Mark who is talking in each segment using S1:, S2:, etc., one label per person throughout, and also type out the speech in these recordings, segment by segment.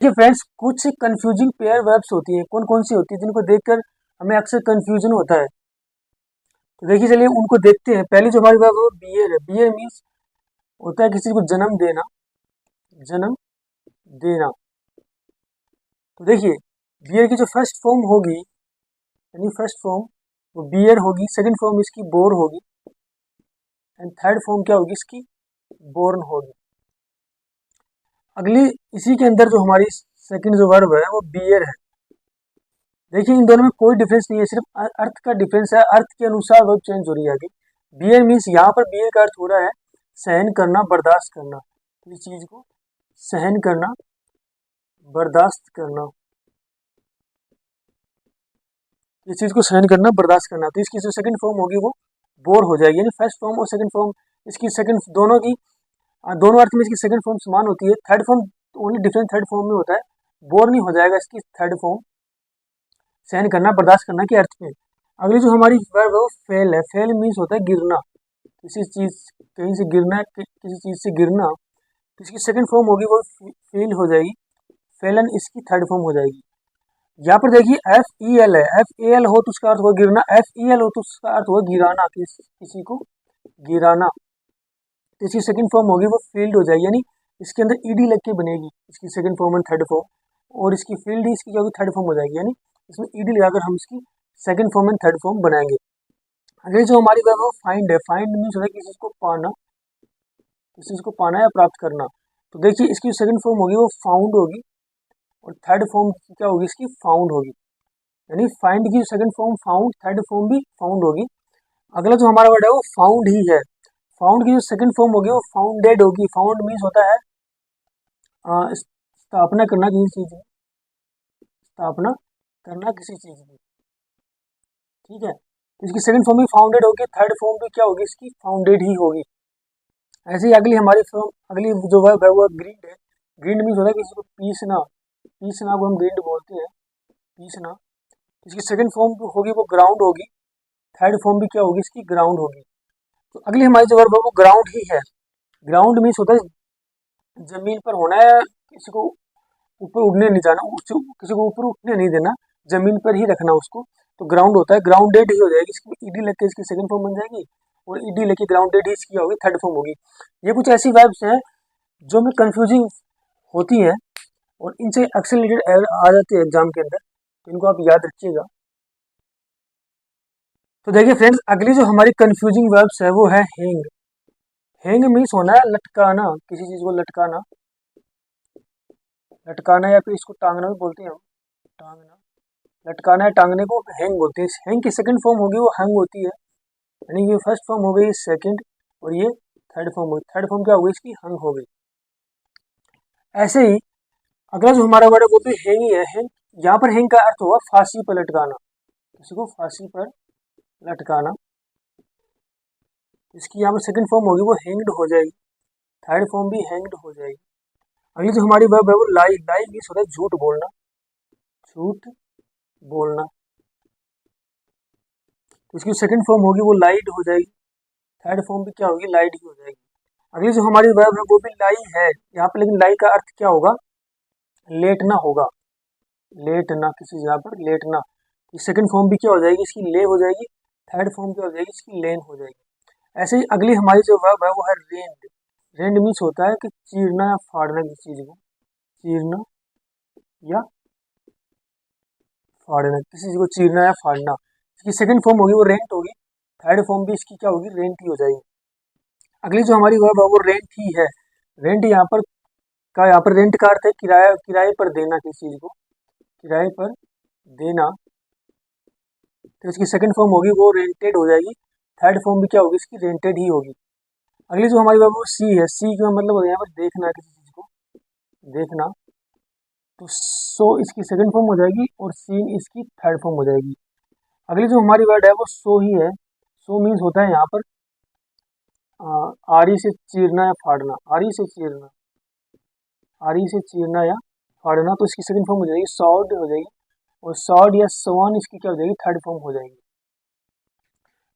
S1: देखिए फ्रेंड्स, कुछ confusing pair verbs होती हैं। कौन कौन सी होती है जिनको देखकर हमें अक्सर कंफ्यूजन होता है। तो देखिए चलिए उनको देखते हैं। पहली जो हमारी वर्ब है वो बियर है। बियर मीन्स होता है किसी को जन्म देना, जन्म देना। तो देखिए बियर की जो फर्स्ट फॉर्म होगी, यानी फर्स्ट फॉर्म वो बियर होगी, सेकंड फॉर्म इसकी बोर होगी एंड थर्ड फॉर्म क्या होगी इसकी, बोर्न होगी। अगली इसी के अंदर जो हमारी सेकंड जो वर्ब है वो बियर है। देखिए इन दोनों में कोई डिफरेंस नहीं है, सिर्फ अर्थ का डिफरेंस है। अर्थ के अनुसार वर्ब चेंज हो रही है आगे। बियर मीन्स यहाँ पर बियर का अर्थ हो रहा है सहन करना, बर्दाश्त करना। किसी चीज को सहन करना, बर्दाश्त करना, इस चीज को सहन करना, बर्दाश्त करना। तो इसकी जो सेकंड फॉर्म होगी वो बोर हो जाएगी। यानी फर्स्ट फॉर्म और सेकंड फॉर्म इसकी सेकंड दोनों की दोनों अर्थ में इसकी सेकंड फॉर्म समान होती है। Third form only different third form में होता है। बोर नहीं हो जाएगा इसकी थर्ड फॉर्म, सहन करना, बर्दाश्त करना के अर्थ में। अगली जो हमारी वर्ब है वो फेल है। फेल मीन्स होता है गिरना, किसी चीज कहीं से गिरना, किसी चीज से गिरना। तो इसकी सेकंड फॉर्म होगी वो फेल हो जाएगी। फेलन इसकी थर्ड फॉर्म हो जाएगी। यहाँ पर देखिए एफ ई एल है। एफ ए एल हो तो उसका अर्थ हुआ गिरना, एफ ई एल हो तो उसका अर्थ हुआ गिराना, किसी को गिराना। तो इसकी सेकंड फॉर्म होगी वो फील्ड हो जाएगी। यानी इसके अंदर ईडी लग के बनेगी इसकी second form and third form, और इसकी फील्ड ही इसकी क्या होगी, थर्ड फॉर्म हो जाएगी। यानी इसमें ईडी लगाकर हम इसकी second form and third form बनाएंगे। अगली जो हमारी वर्ब है फाइंड है। फाइंड मीन्स होता है किसी चीज को पाना, किसी चीज को पाना या प्राप्त करना। तो देखिए इसकी सेकंड फॉर्म होगी वो फाउंड होगी, और थर्ड फॉर्म क्या होगी इसकी, फाउंड होगी। यानी फाइंड की second form found, third form भी फाउंड होगी। अगला जो हमारा वर्ड है वो फाउंड ही है। फाउंड की जो सेकंड फॉर्म होगी वो फाउंडेड होगी। फाउंड मीन्स होता है स्थापना करना किसी चीज की, स्थापना करना किसी चीज की, ठीक है। तो इसकी सेकंड फॉर्म भी फाउंडेड होगी, थर्ड फॉर्म भी क्या होगी इसकी, फाउंडेड ही होगी। ऐसे ही अगली हमारी फॉर्म, अगली जो वर्ब है वो ग्रीड है। ग्रीड मीन्स होता है किसी को पीसना, पीसना को हम ग्रीड बोलते हैं, पीसना। इसकी सेकंड फॉर्म होगी वो ग्राउंड होगी, थर्ड फॉर्म भी क्या होगी इसकी, ग्राउंड होगी। तो अगली हमारी जो वर्ब है वो ग्राउंड ही है। ग्राउंड मीन्स होता है जमीन पर होना है, किसी को ऊपर उड़ने नहीं जाना, किसी को ऊपर उठने नहीं देना, जमीन पर ही रखना उसको। तो ग्राउंड होता है, ग्राउंडेड ही हो जाएगी। इसकी ईडी लग के इसकी सेकंड फॉर्म बन जाएगी, और ईडी लेके ग्राउंडेड ही इसकी होगी, थर्ड फॉर्म होगी। ये कुछ ऐसी वर्ब्स हैं जो में कंफ्यूजिंग होती है, और इनसे अक्सर रिलेटेड एरर आ जाते हैं एग्जाम के अंदर, तो इनको आप याद रखिएगा। तो देखिए फ्रेंड्स, अगली जो हमारी कंफ्यूजिंग वर्ब्स है वो है हैंग। हैंग मीन्स होना है लटकाना, किसी चीज को लटकाना, लटकाना या फिर इसको टांगना भी बोलते हैं हम, टांगना, लटकाना या टांगने को हैंग बोलते हैं। हैंग की सेकंड फॉर्म होगी वो हंग होती है। यानी ये फर्स्ट फॉर्म हो गई सेकंड, और ये थर्ड फॉर्म होगी। थर्ड फॉर्म क्या हो गई इसकी, हंग हो गई। ऐसे ही अगला जो हमारा वर्ड है वो भी हैंग ही है। हैंग, यहाँ पर हैंग का अर्थ होगा फांसी पर लटकाना, किसी को फांसी पर लटकाना। इसकी यहाँ पर सेकंड फॉर्म होगी वो हैंग्ड हो जाएगी, थर्ड फॉर्म भी हैंग्ड हो जाएगी। अगली जो हमारी वर्ब है वो लाई। लाई मीन्स होता है झूठ बोलना, झूठ बोलना। तो इसकी सेकंड फॉर्म होगी वो लाइड हो जाएगी, थर्ड फॉर्म भी क्या होगी, लाइड ही हो जाएगी। अगली जो हमारी वर्ब है वो भी लाई है यहाँ पे, लेकिन लाई का अर्थ क्या होगा, लेटना होगा, लेटना, किसी जगह पर लेटना। सेकंड फॉर्म भी क्या हो जाएगी इसकी, ले हो जाएगी, थर्ड फॉर्म क्या हो जाएगी इसकी, लेन हो जाएगी। ऐसे ही अगली हमारी जो वर्ब है वो है रेंड। रेंड मीन्स होता है कि चीरना या फाड़ना किसी चीज को, चीरना या फाड़ना, किसी चीज को चीरना या फाड़ना। इसकी सेकंड फॉर्म होगी वो रेंट होगी, थर्ड फॉर्म भी इसकी क्या होगी, रेंट ही हो जाएगी। अगली जो हमारी वर्ब है वो रेंट ही है। रेंट यहाँ पर रेंट का अर्थ है किराया, किराए पर देना किसी चीज को, किराए पर देना। तो इसकी सेकंड फॉर्म होगी वो रेंटेड हो जाएगी, थर्ड फॉर्म भी क्या होगी इसकी, रेंटेड ही होगी। अगली जो हमारी वर्ब है वो सी है। सी का मतलब होता है यहाँ पर देखना, किसी चीज को देखना। तो सो इसकी सेकंड फॉर्म हो जाएगी, और सीन इसकी थर्ड फॉर्म हो जाएगी। अगली जो हमारी वर्ड है वो सो ही है। सो मीन्स होता है यहाँ पर आरी से चीरना या फाड़ना, आरी से चीरना, आरी से चीरना या फाड़ना। तो इसकी सेकंड फॉर्म हो जाएगी सॉर्ड हो जाएगी, और सॉर्ड या सवान इसकी क्या हो जाएगी, थर्ड फॉर्म हो जाएगी।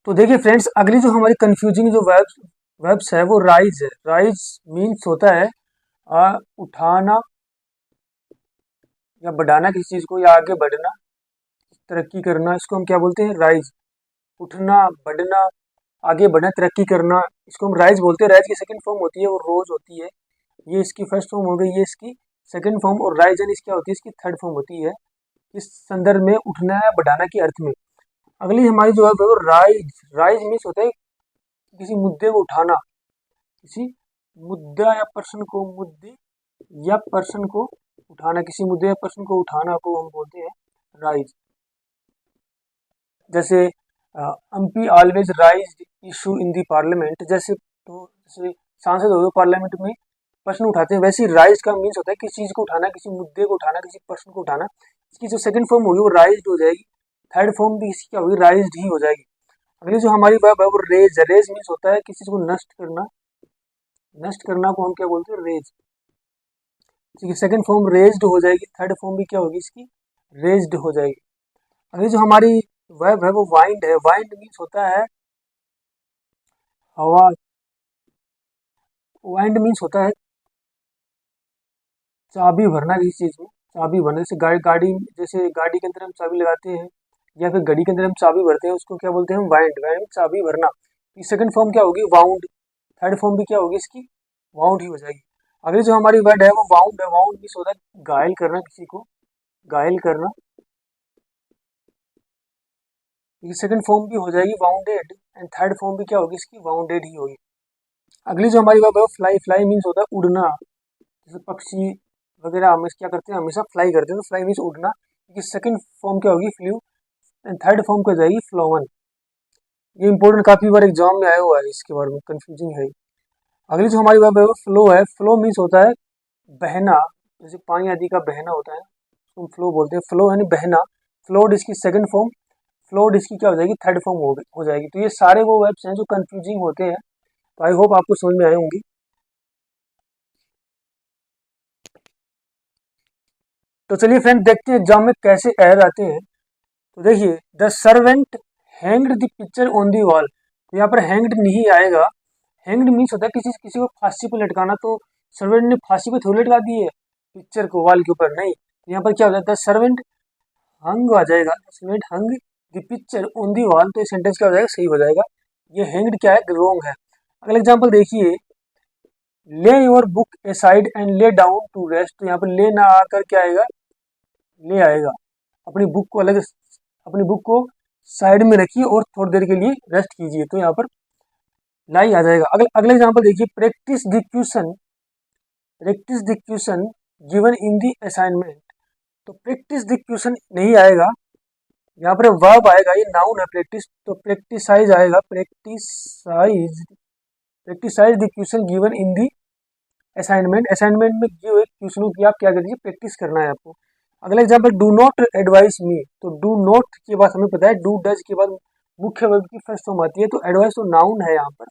S1: तो देखिए फ्रेंड्स, अगली जो हमारी कंफ्यूजिंग जो वर्ब्स है वो राइज है। राइज मीन्स होता है उठाना, या बढ़ाना किसी चीज़ को, या आगे बढ़ना, तरक्की करना, इसको हम क्या बोलते हैं? राइज। उठना, बढ़ना, आगे बढ़ना, तरक्की करना, इसको हम राइज बोलते हैं। राइज की सेकंड फॉर्म होती है वो रोज होती है। ये इसकी फर्स्ट फॉर्म हो गई, ये इसकी सेकंड फॉर्म, और राइज एंड क्या होती है? इसकी थर्ड फॉर्म होती है। इस संदर्भ में उठना या बढ़ाना के अर्थ में। अगली हमारी जो है वो राइज। राइज मीन्स होता है किसी मुद्दे को उठाना, किसी मुद्दा या पर्सन को, मुद्दे या पर्सन को उठाना, किसी मुद्दे या पर्सन को उठाना को हम बोलते हैं राइज। जैसे MP always rise issue in the parliament, जैसे सांसद हो पार्लियामेंट में प्रश्न उठाते हैं, वैसे राइज का मीन्स होता है किसी चीज को उठाना, किसी मुद्दे को उठाना, किसी पर्सन को उठाना। इसकी जो सेकंड फॉर्म होगी वो राइज्ड हो जाएगी, थर्ड फॉर्म भी इसकी क्या होगी? राइज्ड ही हो जाएगी। अगली जो हमारी वर्ब है वो रेज। रेज मीन्स होता है किसी चीज को नष्ट करना, नष्ट करना को हम क्या बोलते हैं? रेज। इसकी सेकंड फॉर्म रेज्ड हो जाएगी, थर्ड फॉर्म भी क्या होगी इसकी? रेज्ड हो जाएगी। अगली जो हमारी वर्ब है वो वाइंड है। वाइंड मीन्स होता है हवा। वाइंड मीन्स होता है चाबी भरना किसी चीज में, चाबी भरने से गाड़ी, जैसे गाड़ी के अंदर हम चाबी लगाते हैं या फिर घड़ी के अंदर हम चाबी भरते हैं, उसको क्या बोलते हैं? वाइंड। वाइंड चाबी भरना। सेकंड फॉर्म क्या होगी? वाउंड। थर्ड फॉर्म भी क्या होगी इसकी? वाउंड ही हो जाएगी। अगली जो हमारी वर्ड है वो वाउंड है। वाउंड मीन्स होता है घायल करना, किसी को घायल करना। सेकंड फॉर्म भी हो जाएगी वाउंडेड, एंड थर्ड फॉर्म भी क्या होगी इसकी? वाउंडेड ही होगी। अगली जो हमारी वर्ब है फ्लाई। फ्लाई मीन्स होता है उड़ना, जैसे पक्षी वगैरह हम क्या करते हैं? हमेशा फ्लाई करते हैं, तो फ्लाई मीन्स उड़ना। सेकंड फॉर्म क्या होगी? फ्लू, एंड थर्ड फॉर्म क्या हो जाएगी? फ्लोवन। ये इंपॉर्टेंट काफी बार एग्जाम में आया हुआ है, इसके बारे में कंफ्यूजिंग है। अगली जो हमारी वर्ब है वो फ्लो है। फ्लो मीन्स होता है बहना, जैसे पानी आदि का बहना होता है, उसको फ्लो बोलते हैं। फ्लो यानी बहना। फ्लोड इसकी सेकंड फॉर्म, फ्लोड इसकी क्या हो जाएगी? थर्ड फॉर्म हो जाएगी। तो ये सारे वो वर्ब्स हैं जो कंफ्यूजिंग होते हैं, तो आई होप आपको समझ में आए होंगी। तो चलिए फ्रेंड देखते हैं एग्जाम में कैसे एरर आते हैं। तो देखिए, the servant hanged the picture on the wall. तो यहाँ पर हैंग्ड नहीं आएगा। हैंग्ड मीन्स होता है किसी किसी को फांसी पर लटकाना, तो सर्वेंट ने फांसी पे थोड़ी लटका दी है पिक्चर को वॉल के ऊपर, नहीं। तो यहाँ पर क्या होता है? द सर्वेंट हंग आ जाएगा, servant hung the picture on the wall, तो ये सेंटेंस क्या हो जाएगा? सही हो जाएगा। ये हैंग्ड क्या है? रॉन्ग है। अगला एग्जाम्पल देखिए, lay your book aside and lay down to rest. तो यहाँ पर ले ना आकर क्या आएगा? ले आएगा। अपनी बुक को अलग, अपनी बुक को साइड में रखिए और थोड़ी देर के लिए रेस्ट कीजिए, तो यहाँ पर लाई आ जाएगा। अगला एग्जाम्पल देखिए, practice the question, practice the question given in the assignment. तो प्रैक्टिस द क्वेश्चन नहीं आएगा, यहाँ पर वर्ब आएगा, ये नाउन है प्रैक्टिस, तो प्रैक्टिसाइज आएगा। Practise, practise the question given in the assignment. Assignment में दिए हुए क्वेश्चनों की आप क्या करिए? प्रैक्टिस करना है आपको। अगला एग्जाम्पल, डू नॉट एडवाइस मी। तो डू नॉट के बाद हमें पता है डू डज के बाद मुख्य वर्ब की फर्स्ट फॉर्म आती है, तो एडवाइस तो नाउन है यहाँ पर।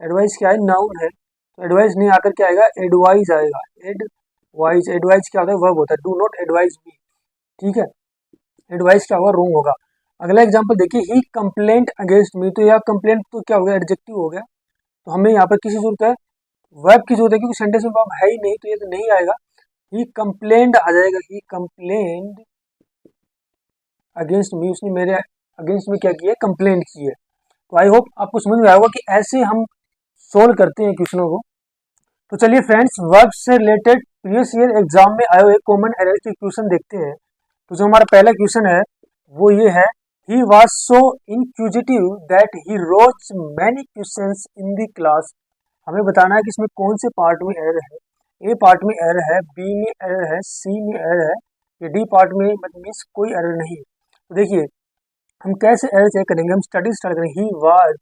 S1: एडवाइस क्या है? नाउन है। तो एडवाइस नहीं आकर क्या आएगा? एडवाइज आएगा। एडवाइज, एडवाइज क्या होता है? वर्ब होता है। डू नॉट एडवाइज मी, ठीक है। एडवाइस क्या होगा? रॉन्ग होगा। अगला एग्जाम्पल देखिए, ही कंप्लेंट अगेंस्ट मी। तो यहाँ कंप्लेंट तो क्या हो गया? एडजेक्टिव हो गया। तो हमें यहाँ पर किसी जरूरत है? वर्ब की जरूरत है, क्योंकि सेंटेंस में वर्ब है ही नहीं, तो ये तो नहीं आएगा। ही कंप्लेंड आ जाएगा। ही कंप्लेंड अगेंस्ट मी, उसने मेरे अगेंस्ट में क्या किया है? कंप्लेंट की है। तो आई होप आपको समझ में आया होगा कि ऐसे हम सोल्व करते हैं क्वेश्चनों को। तो चलिए फ्रेंड्स, वर्ब से रिलेटेड प्रीवियस ईयर एग्जाम में आए हुए कॉमन एरर के क्वेश्चन देखते हैं। तो जो हमारा पहला क्वेश्चन है वो ये है, he was so inquisitive that he rose many questions in the class. हमें बताना है कि इसमें कौन से पार्ट में एरर है। ए पार्ट में एरर है, बी में एरर है, सी में एरर है, या डी पार्ट में मीन्स कोई एरर नहीं है। तो देखिए, हम कैसे एरर चेक करेंगे? हम स्टडी स्टार्ट करेंगे। He was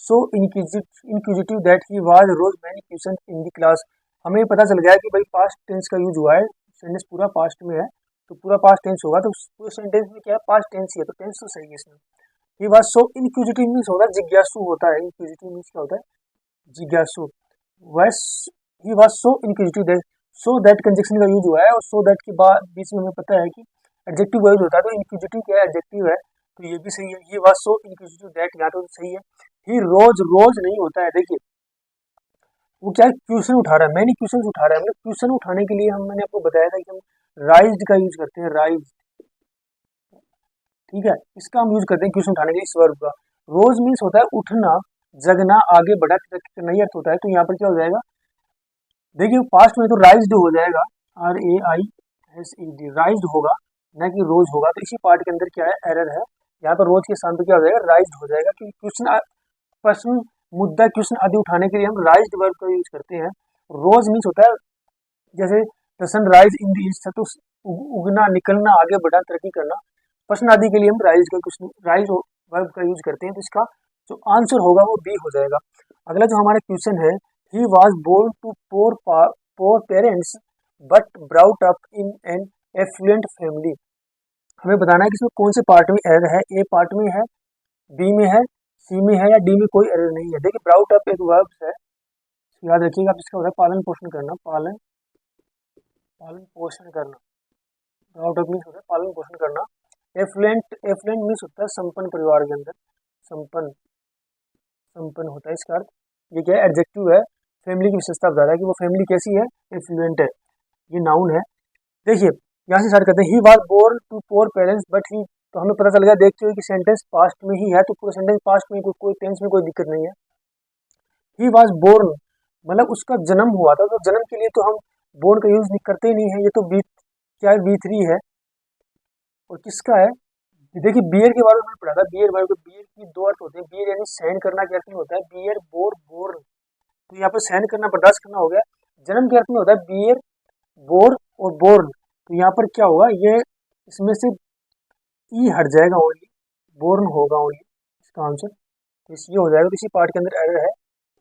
S1: so inquisitive that he was rose many question in the class. हमें पता चल गया कि भाई पास्ट टेंस का यूज हुआ है, सेंटेंस पूरा पास्ट में है, तो पूरा पास्ट टेंस होगा, तो पूरे सेंटेंस में क्या है? पास्ट टेंस ही है, तो टेंस तो सही है इसमें। ही वाज सो इनक्यूजिटिव मीन्स होगा जिज्ञासु होता है। इनक्यूजिटिव मीन्स क्या होता है? जिज्ञासु। वस ही was so inquisitive that, so that conjunction का यूज हुआ है, और सो दैट के बाद बीच में हमें पता है कि एडजेक्टिव का यूज होता है, तो इनक्यूजिटिव क्या है? एडजेक्टिव है, तो ये भी सही है। ही वाज सो इनक्यूजिटिव दैट, यहाँ तो सही है। ही रोज, रोज नहीं होता है, देखिए वो क्या है? क्वेश्चन उठा रहा है, मैनी क्वेश्चन उठा रहा है। मतलब क्वेश्चन उठाने के लिए मैंने आपको बताया था कि हम राइज्ड का यूज करते हैं, राइज, ठीक है, इसका हम यूज करते हैं क्वेश्चन उठाने के लिए इस वर्ब का। रोज मीन्स होता है उठना, जगना, आगे बढ़ा, तरक्की करना, ये अर्थ होता है। तो यहाँ पर क्या हो जाएगा, देखिए पास्ट में तो राइज्ड हो जाएगा, RAISED, राइज्ड होगा, न कि रोज होगा। तो इसी पार्ट के अंदर क्या है, एरर है। यहाँ पर रोज के स्थान पर क्या हो जाएगा, राइज्ड हो जाएगा, क्योंकि क्वेश्चन, प्रश्न, मुद्दा, क्वेश्चन आदि उठाने के लिए हम राइज्ड वर्ब का यूज करते हैं। रोज मीन्स होता है जैसे the sun rise in the east, तो उगना, निकलना, आगे बढ़ना, तरक्की करना। प्रश्न आदि के लिए हम राइज का क्वेश्चन, राइज वर्ब का यूज करते हैं। तो इसका जो आंसर होगा वो बी हो जाएगा। अगला जो हमारा क्वेश्चन है, he was born to poor parents but brought up in an affluent family. हमें बताना है कि इसमें कौन से पार्ट में एरर है, ए पार्ट में है, बी में है, सी में है, या डी में कोई एरर नहीं है। देखिए ब्राउट अप एक वर्ब है, याद रखिएगा आप, इसका होता है पालन पोषण करना, पालन पोषण करना। ब्राउट अप मीन्स होता है पालन पोषण करना। एफ्लुएंट मीन्स होता है संपन्न, परिवार के अंदर संपन्न होता है इसका अर्थ। ये क्या है, एडजेक्टिव है, फैमिली की विशेषता बता रहा है कि वो फैमिली कैसी है, एफ्लुएंट है। ये नाउन है। देखिए यहाँ से स्टार्ट करते हैं, he was born to poor parents but he, तो हमें पता चल गया देखते हुए कि सेंटेंस पास्ट में ही है, तो पूरा सेंटेंस पास्ट में, कोई टेंस में कोई दिक्कत नहीं है। ही वाज बोर्न मतलब उसका जन्म हुआ था, तो जन्म के लिए तो हम बोर्न का यूज करते ही नहीं है। ये तो बी, क्या है, B3 है। और किसका है, देखिए बियर के बारे में मैंने पढ़ा था, बियर वर्ब, बियर की दो अर्थ होते हैं। बियर यानी सहन करना के अर्थ में होता है, बियर, बोर्न। तो यहाँ पर सहन करना, बर्दाश्त करना हो गया। जन्म के अर्थ में होता है बियर, बोर और बोर्न। तो यहाँ पर क्या होगा, ये इसमें से ई हट जाएगा, ओनली बोर्न होगा ओनली इसका आंसर। तो ये हो जाएगा। तो इसी पार्ट के अंदर एरर है,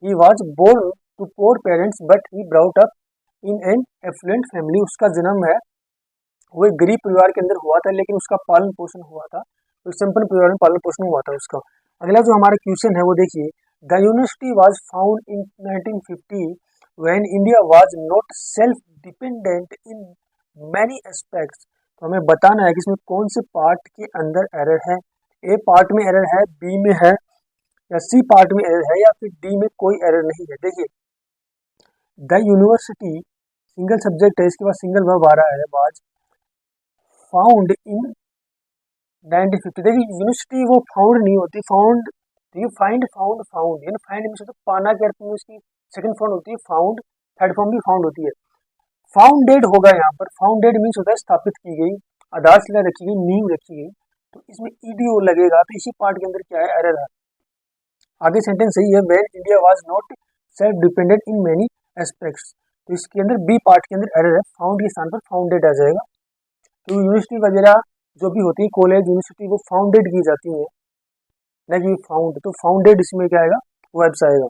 S1: he was born to poor parents but he brought up in an affluent family. उसका जन्म है, वो एक गरीब परिवार के अंदर हुआ था, लेकिन उसका पालन पोषण हुआ था, तो संपन्न परिवार में पालन पोषण हुआ था उसका। अगला जो हमारा क्वेश्चन है वो देखिए, the university was found in 1950 when India was not self dependent in many aspects. तो हमें बताना है कि इसमें कौन से पार्ट के अंदर एरर है, ए पार्ट में एरर है, बी में है, या सी पार्ट में एरर है, या फिर डी में कोई एरर नहीं है। देखिए द यूनिवर्सिटी सिंगल सब्जेक्ट है, इसके बाद सिंगल वर्ब आ रहा है, वाज फाउंड इन 1950। देखिए यूनिवर्सिटी वो फाउंड नहीं होती, फाउंड, देखिए फाइंड, फाउंड यानी फाइंड मीन्स पाना के अर्थ में उसकी सेकंड फॉर्म होती है फाउंड, थर्ड फॉर्म भी फाउंड होती है। फाउंडेड होगा यहाँ पर, फाउंडेड मीन्स होता है स्थापित की गई, आधारशिला रखी गई, नींव रखी गई। तो इसमें ईडीओ लगेगा, तो इसी पार्ट के अंदर क्या है, एरर है। आगे सेंटेंस सही है, when India was not self dependent in many aspects. तो इसके अंदर बी पार्ट के अंदर एरर है, फाउंड के स्थान पर फाउंडेड आ जाएगा। तो यूनिवर्सिटी वगैरह जो भी होती है, कॉलेज, यूनिवर्सिटी, वो फाउंडेड की जाती है, न कि फाउंड। तो फाउंडेड इसमें क्या आएगा, वर्ब्स आएगा।